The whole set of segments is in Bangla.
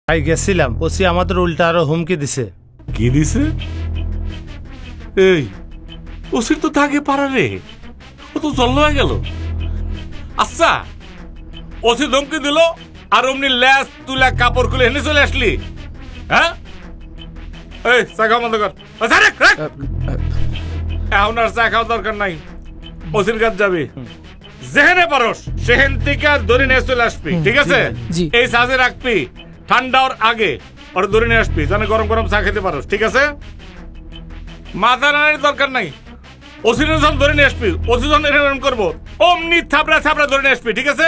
ভাই গেছিলাম, ওসি আমাদের উল্টা আরো হুমকি দিছে। কি দিছে? এই ওসির তো থাকে পারা রে, ও তো জল হয়ে গেল। আচ্ছা, ওসি ধমকি দিল আর অমনি ল্যাস তুলা কাপড় খুলে হেনে চলে আসলি? হ্যাঁ, এই চা খাওয়া বন্ধ কর। এখন আর চা খাওয়া দরকার নাই, ওসির কাজ যাবি। যেখানে পারস সেখান থেকে ধরে নিয়ে চলে আসবি, ঠিক আছে? এই চাষে রাখবি, ঠান্ডা ওর আগে ওর ধরে নিয়ে আসবি, যেন গরম গরম চা খেতে পারস, ঠিক আছে? মাথা নাড়ার দরকার নাই, ওসির যখন ধরে নিয়ে আসবি, ওসি যখন এরকম করবো অমনি থাপড়া থাপড়া ধরে নিয়ে আসবি, ঠিক আছে?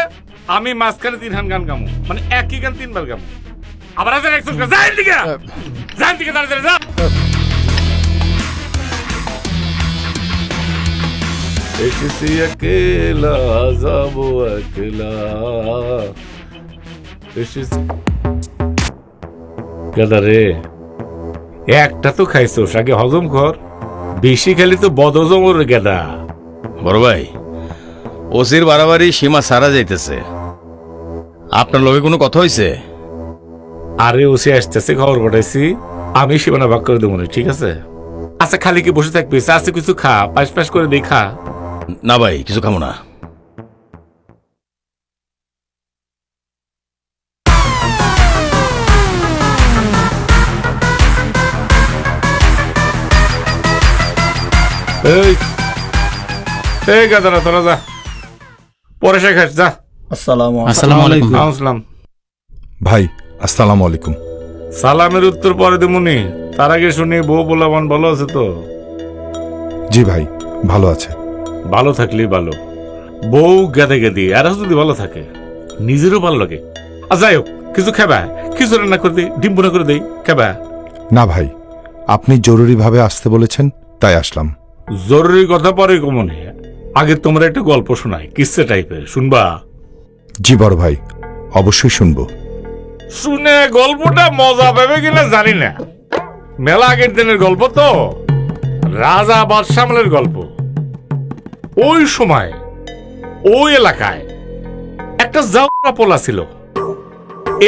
আমি মাঝখানে 3 হান গান গামো, মানে একই গান 3 বার গামো। আবার হাজার 100 যাই দিকে যাই দিকে তাড়াতাড়ি যা। এসেছি একলা যাবো একলা, গাদা রে একটা তো খাইছোস, আগে হজম কর, বেশি খেলি তো বদহজম ওর গেদা। বড় ভাই, ওসির বাড়াবাড়ি সীমা সারা যাইতেছে। আপনার লগে কোনো কথা হয়েছে? আরে ওসি আসতেছে, খবর পাঠাইছি, আমি সীমানা ভাগ করে দেবো, ঠিক আছে? আচ্ছা, খালি কি বসে থাকবি? আছে কিছু খা, পাশ পাশ করে দেখা। না ভাই, কিছু খাবো না। এই গাদারা তোরা যা, পরে সে খাস, যা। আসসালামু আলাইকুম। আসসালাম। ভাই আসসালামু আলাইকুম। সালামের উত্তর পরে দেবনি, তার আগে শুনি বউ পোলাপান ভালো আছে তো? জি ভাই, ভালো আছে। ভালো থাকলেই ভালো, বউ গেদে গেদি আর যদি ভালো থাকে নিজেরও ভালো লাগে। আর যাই হোক, কিছু খাবা? কিছু রান্না করে দিই, ডিম বোনা করে দিই, খাবা? না ভাই, আপনি জরুরিভাবে আসতে বলেছেন, তাই আসলাম। জরুরি কথা পরে কমনে, আগে তোমরা একটা গল্প শোনাই, কিসে টাইপের, শুনবা? জি বড় ভাই, অবশ্যই শুনবো। শুনে গল্পটা মজা পাবে কিনা জানি না, মেলা আগের দিনের গল্প তো, রাজা বাদশামলের গল্প। ওই সময় ওই এলাকায় একটা জাউরা পোলা ছিল।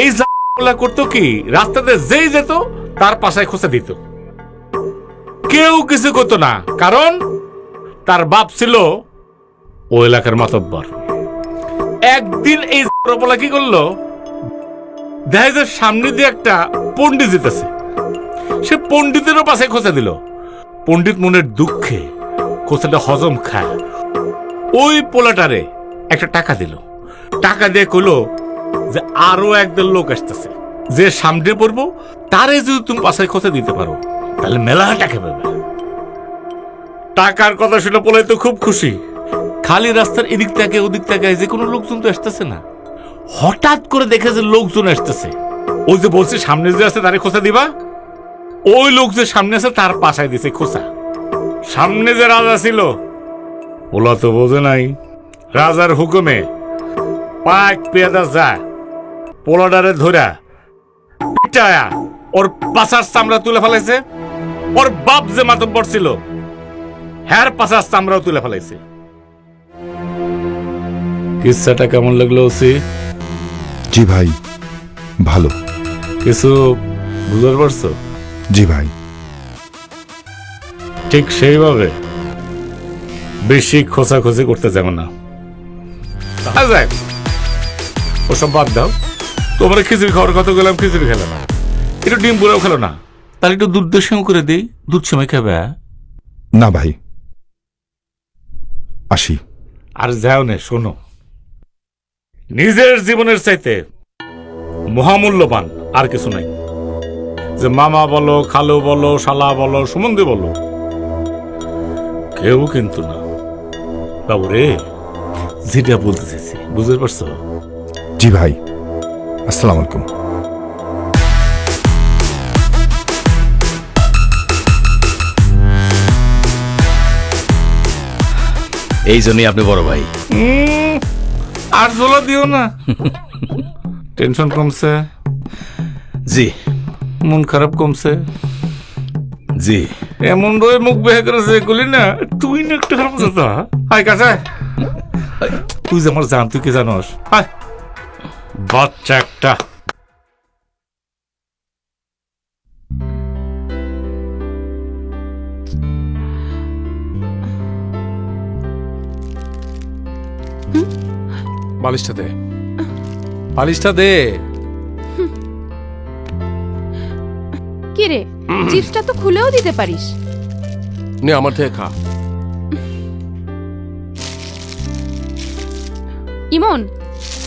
এই জাউরা করতো কি, রাস্তাতে যেই যেত তার পাশায় খোঁচা দিত, কেউ কিছু করতো না, কারণ তার বাপ ছিল ওই এলাকার মাতব্বর। একদিন এই জাউরা পোলা কি করলো, দেখা যায় সামনে দিয়ে একটা পণ্ডিত যেতেছে, সে পণ্ডিতেরও পাশে খোঁচা দিল। পণ্ডিত মনের দুঃখে খোঁচাটা হজম খায়, ওই পোলাটারে একটা টাকা দিল। টাকা দিয়ে কইলো যে আরো একদল লোক আসতেছে, যে সামনে পড়বো তারে যদি তুমি পাশে খোঁচা দিতে পারো তাহলে মেলা টাকা পাবে। টাকার কথা শুনে পোলাই তো খুব খুশি, খালি রাস্তার এদিক থেকে ওদিক থেকে যে কোনো লোকজন তো আসতেছে না। হঠাৎ করে দেখে যে লোকজন আসতেছে, ওই যে বলছে সামনে যে আছে তারে খোঁচা দিবা, ওই লোক যে সামনে আছে তার পাশায় দিছে খোঁচা। সামনে যে রাজা ছিল ওলা তো বোঝে নাই, রাজার হুকুমে পাক পেয়াদা যায় পোলাডারে ধরা পিটায়া ওর পাশার চামড়া তুলে ফেলাইছে। ওর বাপ যে মাতব্বর ছিল হ্যার পাশার চামড়াও তুলে ফেলাইছে। কিচ্ছাটা কেমন লাগলো ওসি? জি ভাই, ভালো। কিছু বুঝতে পারছো? জি ভাই। ঠিক সেইভাবে বেশি খোঁচাখোঁচি করতে যাবো না। ওসব বাদ দাও, তোমরা খিচুড়ি খাওয়ার কথা গেলাম, খিচুড়ি খেলে না, একটু ডিম বুড়াও খেলো না, তাহলে একটু দুধ সেও করে দিই, দুধ সময় খাবে। না ভাই, আসি। আর যাও নে, শোনো, নিজের জীবনের চাইতে মহামূল্যবান আর কিছু নাই। যে মামা বলো, খালু বলো, শালা বলো, সুমন্দি বলো, কেউ কিন্তু না। বাবু রে, যেটা বলতে চাইছি বুঝতে পারছো? জি ভাই, আসসালামু আলাইকুম। এই জন্যই আপনি বড় ভাই। আর জ্বলা দিও না। টেনশন কমছে? জি। মন খারাপ কমছে? জি। এমন রয়ে মুখ বেহে করেছে এগুলি না, তুই না একটু খারাপ আছিস তো? হায় কাছে তুই যে আমার জান, তুই কি জানোস? হায় বাচ্চা একটা। বালিশটা দে, বালিশটা দে। কি রে, চিপসটা তো খুলেও দিতে পারিস। নে আমার থেকে খা। ইমন,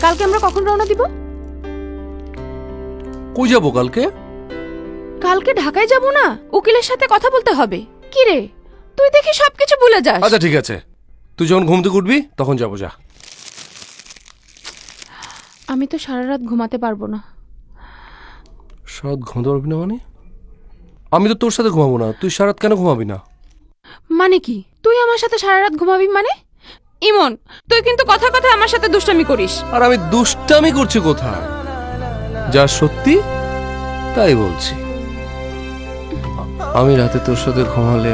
কালকে আমরা কখন রওনা দিব? কই যাবো কালকে? কালকে ঢাকায় যাব না, উকিলের সাথে কথা বলতে হবে। কি রে, তুই দেখি সবকিছু ভুলে যাস। আচ্ছা ঠিক আছে, তুই যখন ঘুম থেকে উঠবি তখন যাবো, যা। আমি তো সারা রাত ঘুমাতে পারবো না। সারাত ঘুমাতে পারবি না মানে? আমি তো তোর সাথে ঘুমাবো না, তুই সারাত কেন ঘুমাবি না? মানে কি, তুই আমার সাথে সারা রাত ঘুমাবি মানে? ইমন, তুই কিন্তু কথা কথা আমার সাথে দুষ্টামি করিস। আর আমি দুষ্টামি করছি কোথায়? যা সত্যি তাই বলছি। আমি রাতে তোর সাথে ঘুমালে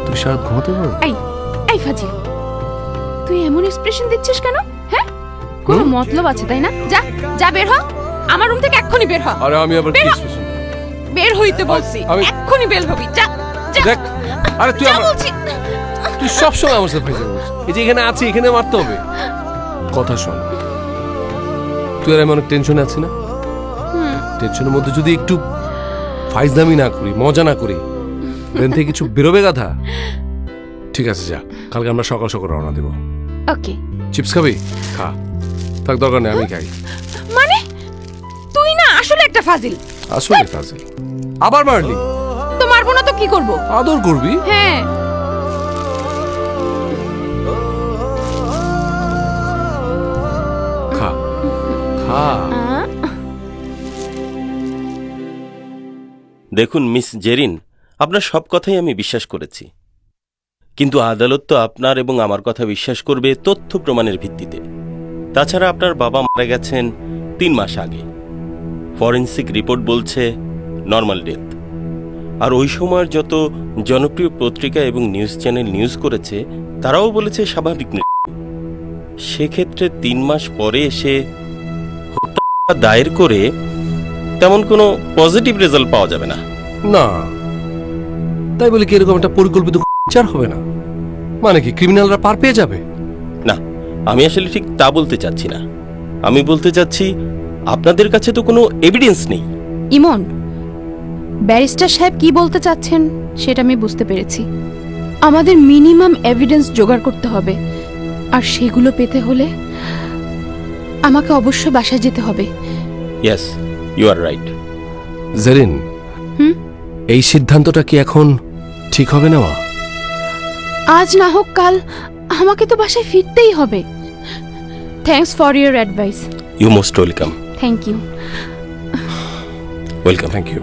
তুই সারাত ঘুমাতে পারবি? এই এই ফাজিল, তুই এমন এক্সপ্রেশন দিচ্ছিস কেন? হ্যাঁ, কোনো মতলব আছে তাই না? যা যা, বের হ আমার রুম থেকে, এক্ষুনি বের হ। আরে আমি আবার বের কি হ। expression? বের হইতে বলছি, আমি- এক্ষুনি বের হবি। যা যা, দেখ, আরে তুই যা আমার, বলছি। তুই সবসময় আমার সাথে ফাইজলামি করিস। এই যে এখানে আছি, এখানে মারতে হবে। কথা শোন, তুই আর আমি অনেক টেনশনে আছি না? টেনশনের মধ্যে যদি একটু ফাইজলামি না করি, মজা না করি, ব্রেন থেকে কিছু বেরোবে গাধা। ঠিক আছে যা, কালকে আমরা সকাল সকাল রওনা দেবো। ওকে। চিপস খাবি? খা, থাক, দরকার নেই, আমি খাই। মানে তুই না আসলে একটা ফাজিল। আসলে ফাজিল। আবার মারলি? তো মারবো না তো কি করব? আদর করবি? হ্যাঁ। খা খা। দেখুন মিস জেরিন, আপনার সব কথাই আমি বিশ্বাস করেছি, কিন্তু আদালত তো আপনার এবং আমার কথা বিশ্বাস করবে তথ্য প্রমাণের ভিত্তিতে। তাছাড়া আপনার বাবা মারা গেছেন 3 মাস আগে, ফরেন্সিক রিপোর্ট বলছে নর্মাল ডেথ। আর ওই সময়ের যত জনপ্রিয় পত্রিকা এবং নিউজ চ্যানেল নিউজ করেছে তারাও বলেছে স্বাভাবিক মৃত্যু। সেক্ষেত্রে 3 মাস পরে এসে হত্যা দায়ের করে তেমন কোনো পজিটিভ রেজাল্ট পাওয়া যাবে না। না, তাই বলে কি এরকম একটা পরিকল্পিত বিচার হবে না? মানে কি ক্রিমিনালরা পার পেয়ে যাবে? না, আমি আসলে ঠিক তা বলতে চাচ্ছি না। আমি বলতে চাচ্ছি আপনাদের কাছে তো কোনো এভিডেন্স নেই। ইমন, ব্যারিস্টার সাহেব কি বলতে চাচ্ছেন সেটা আমি বুঝতে পেরেছি। আমাদের মিনিমাম এভিডেন্স জোগাড় করতে হবে, আর সেগুলো পেতে হলে আমাকে অবশ্যই বাসায় যেতে হবে। Yes, you are right. Jerin, এই সিদ্ধান্তটা কি এখন ঠিক হবে নেওয়া? আজ না হোক কাল আমাকে তো বাসায় ফিরতেই হবে। Thanks for your advice. You most welcome. Thank you. Welcome. Thank you.